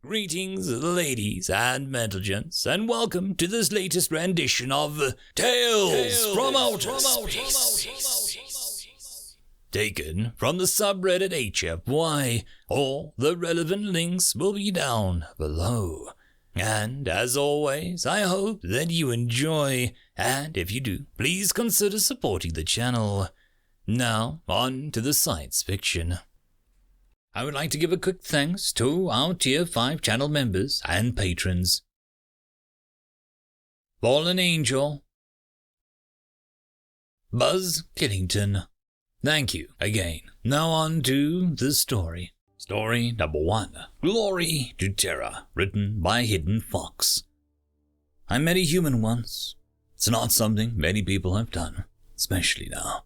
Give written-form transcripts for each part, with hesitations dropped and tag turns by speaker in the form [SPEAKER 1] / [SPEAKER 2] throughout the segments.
[SPEAKER 1] Greetings, ladies and gentlemen, and welcome to this latest rendition of Tales from Outer Space. Taken from the subreddit HFY. All the relevant links will be down below. And as always, I hope that you enjoy, and if you do, please consider supporting the channel. Now, on to the science fiction. I would like to give a quick thanks to our Tier 5 channel members and patrons. Fallen Angel, Buzz Killington. Thank you again. Now on to the story. Story number 1. Glory to Terra, written by HidnFox. I met a human once. It's not something many people have done, especially now.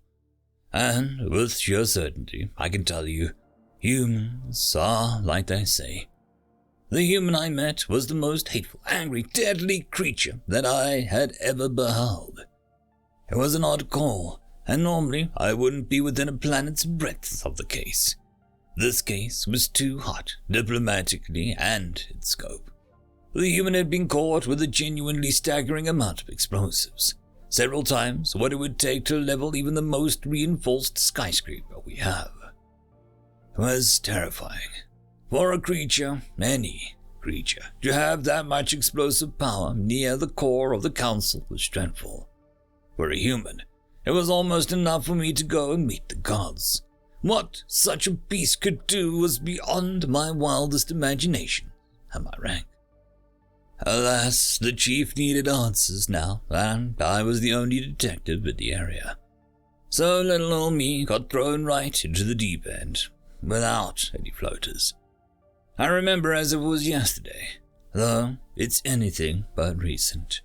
[SPEAKER 1] And with sheer certainty, I can tell you, humans are like they say. The human I met was the most hateful, angry, deadly creature that I had ever beheld. It was an odd call, and normally I wouldn't be within a planet's breadth of the case. This case was too hot, diplomatically and in scope. The human had been caught with a genuinely staggering amount of explosives, several times what it would take to level even the most reinforced skyscraper we have. It was terrifying. For a creature, any creature, to have that much explosive power near the core of the council was dreadful. For a human, it was almost enough for me to go and meet the gods. What such a beast could do was beyond my wildest imagination and my rank. Alas, the chief needed answers now, and I was the only detective in the area. So little old me got thrown right into the deep end, without any floaters. I remember as if it was yesterday, though it's anything but recent.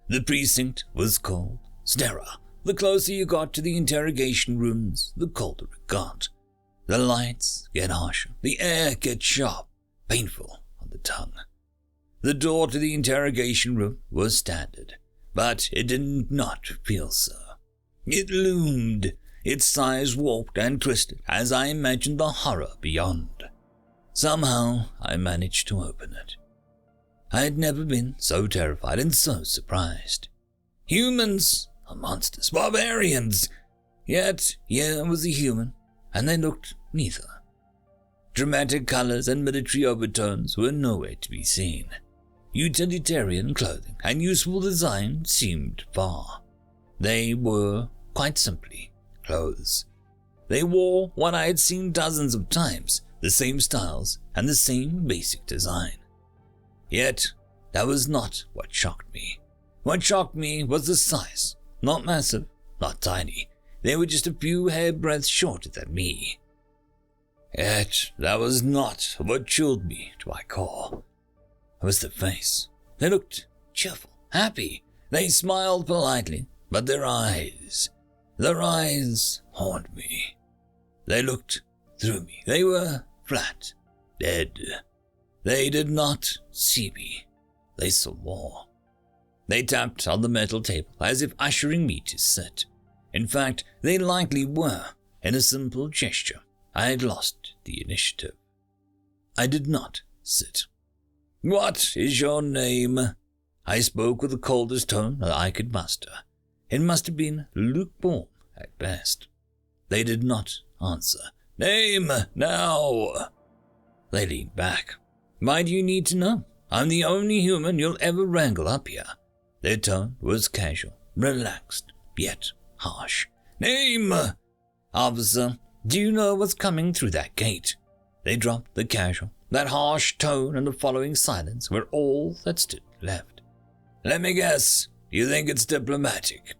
[SPEAKER 1] The precinct was cold, sterile. The closer you got to the interrogation rooms, the colder it got. The lights get harsher, the air gets sharp, painful on the tongue. The door to the interrogation room was standard, but it did not feel so. It loomed, its size warped and twisted as I imagined the horror beyond. Somehow I managed to open it. I had never been so terrified and so surprised. Humans are monsters, barbarians. Yet here was a human, and they looked neither. Dramatic colors and military overtones were nowhere to be seen. Utilitarian clothing and useful design seemed far. They were, quite simply, clothes. They wore what I had seen dozens of times, the same styles and the same basic design. Yet, that was not what shocked me. What shocked me was the size. Not massive, not tiny. They were just a few hairbreadths shorter than me. Yet, that was not what chilled me to my core. It was their face. They looked cheerful, happy. They smiled politely, but their eyes haunted me. They looked through me. They were flat, dead. They did not see me. They saw more. They tapped on the metal table as if ushering me to sit. In fact, they likely were. In a simple gesture, I had lost the initiative. I did not sit. "What is your name?" I spoke with the coldest tone that I could muster. It must have been lukewarm at best. They did not answer. "Name, now!" They leaned back. "Why do you need to know? I'm the only human you'll ever wrangle up here." Their tone was casual, relaxed, yet harsh. "Name!" "Officer, do you know what's coming through that gate?" They dropped the casual. That harsh tone and the following silence were all that stood left. "Let me guess, you think it's diplomatic?"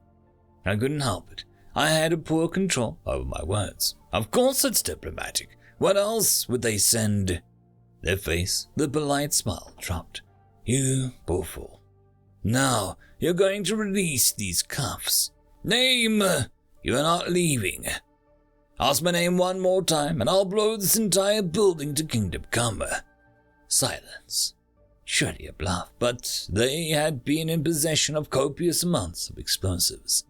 [SPEAKER 1] I couldn't help it. I had a poor control over my words. "Of course it's diplomatic. What else would they send?" Their face, the polite smile dropped. "You poor fool. Now, you're going to release these cuffs. Name! You're not leaving. Ask my name one more time, and I'll blow this entire building to kingdom come." Silence. Surely a bluff, but they had been in possession of copious amounts of explosives.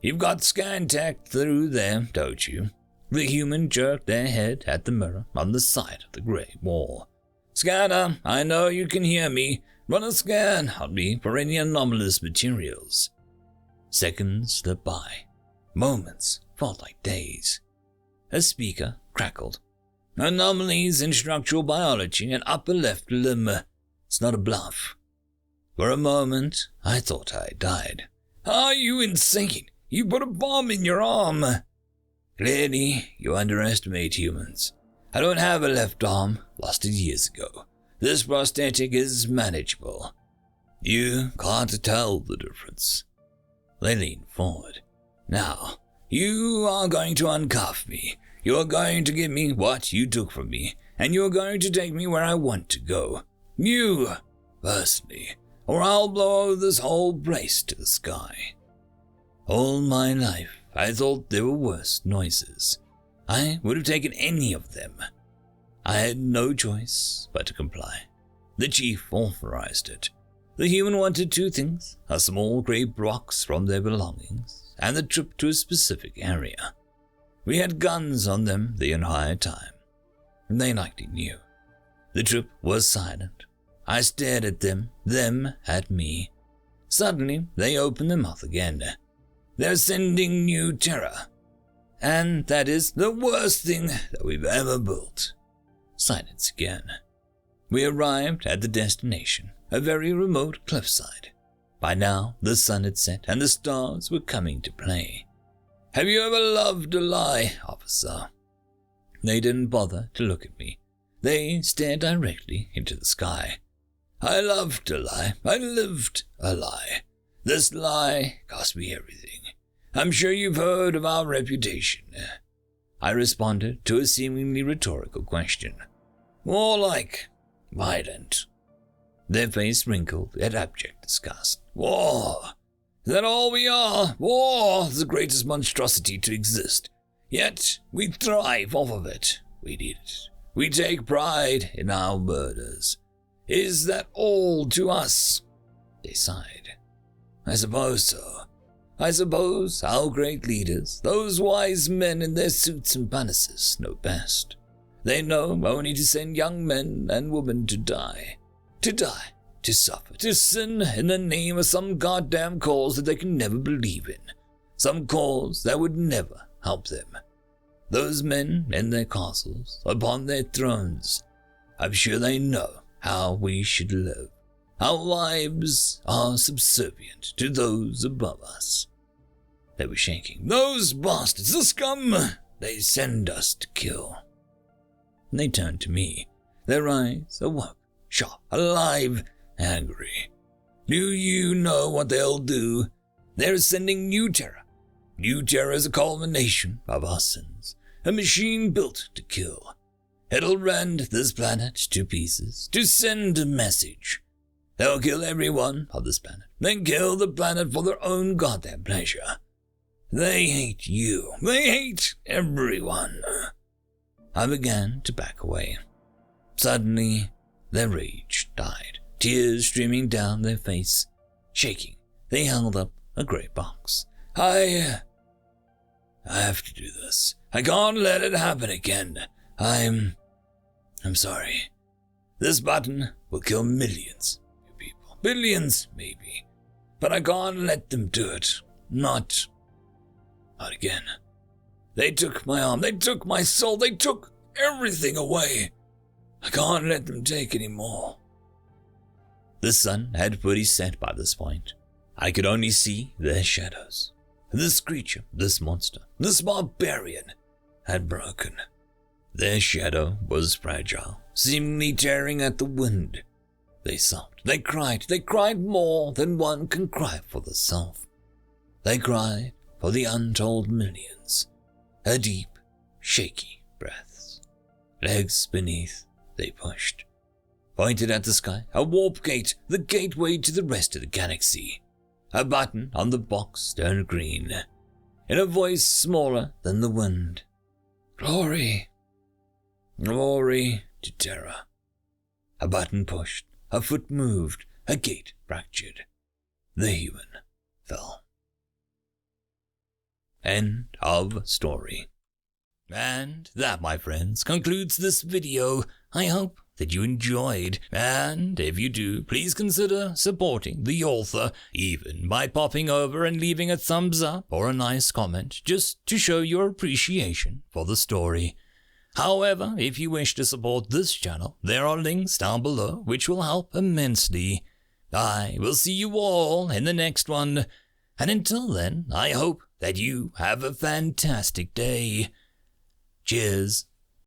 [SPEAKER 1] "You've got scan tech through there, don't you?" The human jerked their head at the mirror on the side of the grey wall. Scanner, I know you can hear me. Run a scan on me for any anomalous materials. Seconds slipped by. Moments felt like days. A speaker crackled. Anomalies in structural biology and upper left limb. It's not a bluff. For a moment, I thought I died. Are you insane? You put a bomb in your arm. Clearly, you underestimate humans. I don't have a left arm, lost it years ago. This prosthetic is manageable. You can't tell the difference. They leaned forward. Now, you are going to uncuff me. You are going to give me what you took from me, and you are going to take me where I want to go. You, personally, or I'll blow this whole place to the sky. All my life, I thought there were worse noises. I would have taken any of them. I had no choice but to comply. The chief authorized it. The human wanted two things, a small grey box from their belongings, and the trip to a specific area. We had guns on them the entire time. They likely knew. The trip was silent. I stared at them at me. Suddenly, they opened their mouth again. They're sending new terra. And that is the worst thing that we've ever built. Silence again. We arrived at the destination, a very remote cliffside. By now, the sun had set and the stars were coming to play. Have you ever loved a lie, officer? They didn't bother to look at me. They stared directly into the sky. I loved a lie. I lived a lie. This lie cost me everything. I'm sure you've heard of our reputation. I responded to a seemingly rhetorical question. More like violent. Their face wrinkled at abject disgust. War! Is that all we are? War is the greatest monstrosity to exist. Yet we thrive off of it. We need it. We take pride in our murders. Is that all to us? They sighed. I suppose so. I suppose our great leaders, those wise men in their suits and palaces, know best. They know only to send young men and women to die. To die, to suffer, to sin in the name of some goddamn cause that they can never believe in. Some cause that would never help them. Those men in their castles, upon their thrones, I'm sure they know how we should live. Our lives are subservient to those above us. They were shaking. Those bastards, the scum, they send us to kill. And they turned to me, their eyes awoke, sharp, alive, angry. Do you know what they'll do? They're sending new terra. New terra is a culmination of our sins, a machine built to kill. It'll rend this planet to pieces, to send a message. They'll kill everyone on this planet, then kill the planet for their own goddamn pleasure. They hate you. They hate everyone. I began to back away. Suddenly, their rage died, tears streaming down their face. Shaking, they held up a grey box. I have to do this. I can't let it happen again. I'm sorry. This button will kill millions of people. Billions, maybe. But I can't let them do it. Not again. They took my arm. They took my soul. They took everything away. I can't let them take any more. The sun had fully set by this point. I could only see their shadows. This creature, this monster, this barbarian had broken. Their shadow was fragile, seemingly tearing at the wind. They sobbed, they cried more than one can cry for the self. They cried for the untold millions, a deep, shaky breaths. Legs beneath, they pushed. Pointed at the sky, a warp gate, the gateway to the rest of the galaxy. A button on the box turned green, in a voice smaller than the wind. Glory. Glory to terra. A button pushed, a foot moved, a gate fractured. The human fell. End of story. And that, my friends, concludes this video. I hope that you enjoyed, and if you do, please consider supporting the author, even by popping over and leaving a thumbs up or a nice comment, just to show your appreciation for the story. However, if you wish to support this channel, there are links down below which will help immensely. I will see you all in the next one, and until then, I hope that you have a fantastic day. Cheers.